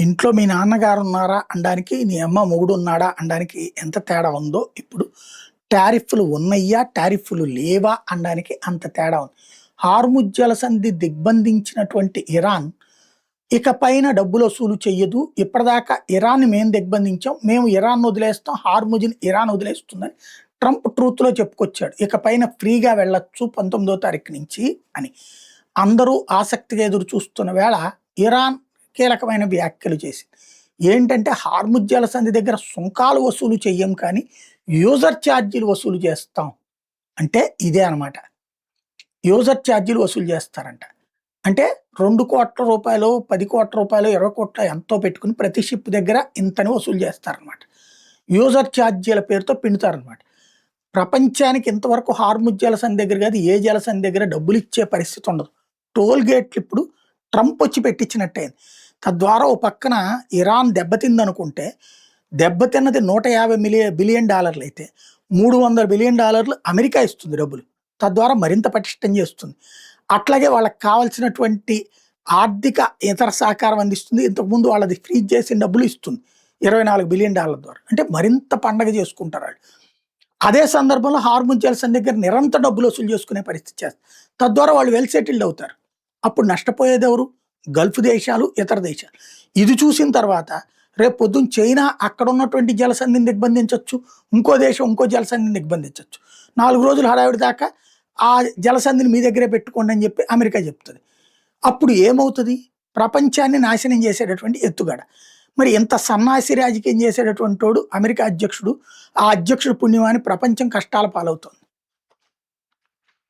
ఇంట్లో మీ నాన్నగారు ఉన్నారా అనడానికి, నీ అమ్మ మొగుడున్నాడా అనడానికి ఎంత తేడా ఉందో, ఇప్పుడు టారిఫ్‌లు ఉన్నయ్యా, టారిఫ్‌లు లేవా అనడానికి అంత తేడా ఉంది. హార్ముజ్ జలసంధి దిగ్బంధించినటువంటి ఇరాన్, ఇక పైన డబ్బులు వసూలు చెయ్యదు. ఇప్పటిదాకా ఇరాన్‌ని మేము దిగ్బంధించాం. మేము ఇరాన్‌ని వదిలేస్తాం. హార్ముజ్‌ని ఇరాన్ వదిలేస్తుందని ట్రంప్ ట్రూత్‌లో చెప్పుకొచ్చాడు. ఇక పైన ఫ్రీగా వెళ్ళొచ్చు 19వ తారీఖు నుంచి అని. అందరూ ఆసక్తిగా ఎదురు చూస్తున్న వేళ ఇరాన్ కీలకమైన వ్యాఖ్యలు చేసింది. ఏంటంటే హార్ముజ్ జలసంధి దగ్గర సుంకాలు వసూలు చెయ్యం కానీ యూజర్ ఛార్జీలు వసూలు చేస్తాం. అంటే ఇదే అనమాట. యూజర్ ఛార్జీలు వసూలు చేస్తారంట. అంటే రూ. 2,00,00,000, రూ. 10,00,00,000, 20,00,00,000 ఎంతో పెట్టుకుని ప్రతి షిప్ దగ్గర ఇంతని వసూలు చేస్తారనమాట. యూజర్ ఛార్జీల పేరుతో పిండుతారనమాట. ప్రపంచానికి ఇంతవరకు హార్ముజ్ జలసంధి దగ్గర కాదు, ఏ జలసంధి దగ్గర డబ్బులు ఇచ్చే పరిస్థితి ఉండదు. టోల్ గేట్లు ఇప్పుడు ట్రంప్ వచ్చి పెట్టించినట్టయింది. తద్వారా ఓ పక్కన ఇరాన్ దెబ్బతిందనుకుంటే, దెబ్బతిన్నది $150 బిలియన్ అయితే $300 బిలియన్ అమెరికా ఇస్తుంది డబ్బులు. తద్వారా మరింత పటిష్టం చేస్తుంది. అట్లాగే వాళ్ళకి కావాల్సినటువంటి ఆర్థిక ఇతర సహకారం అందిస్తుంది. ఇంతకుముందు వాళ్ళది ఫ్రీజ్ చేసిన డబ్బులు ఇస్తుంది $24 బిలియన్ ద్వారా. అంటే మరింత పండగ చేసుకుంటారు వాళ్ళు. అదే సందర్భంలో హార్ముజ్ జలసంధి దగ్గర నిరంతర డబ్బులు వసూలు చేసుకునే పరిస్థితి చేస్తారు. తద్వారా వాళ్ళు వెల్ సెటిల్డ్ అవుతారు. అప్పుడు నష్టపోయేది ఎవరు? గల్ఫ్ దేశాలు, ఇతర దేశాలు. ఇది చూసిన తర్వాత రేపు పొద్దున్న చైనా అక్కడ ఉన్నటువంటి జలసంధిని దిగ్బంధించవచ్చు, ఇంకో దేశం ఇంకో జలసంధిని దిగ్బంధించవచ్చు. 4 రోజులు హడావిడి దాకా ఆ జలసంధిని మీ దగ్గరే పెట్టుకోండి అని చెప్పి అమెరికా చెప్తుంది. అప్పుడు ఏమవుతుంది? ప్రపంచాన్ని నాశనం చేసేటటువంటి ఎత్తుగడ. మరి ఎంత సన్నాసి రాజకీయం చేసేటటువంటి వాడు అమెరికా అధ్యక్షుడు. ఆ అధ్యక్షుడు పుణ్యమాని ప్రపంచం కష్టాల పాలవుతుంది.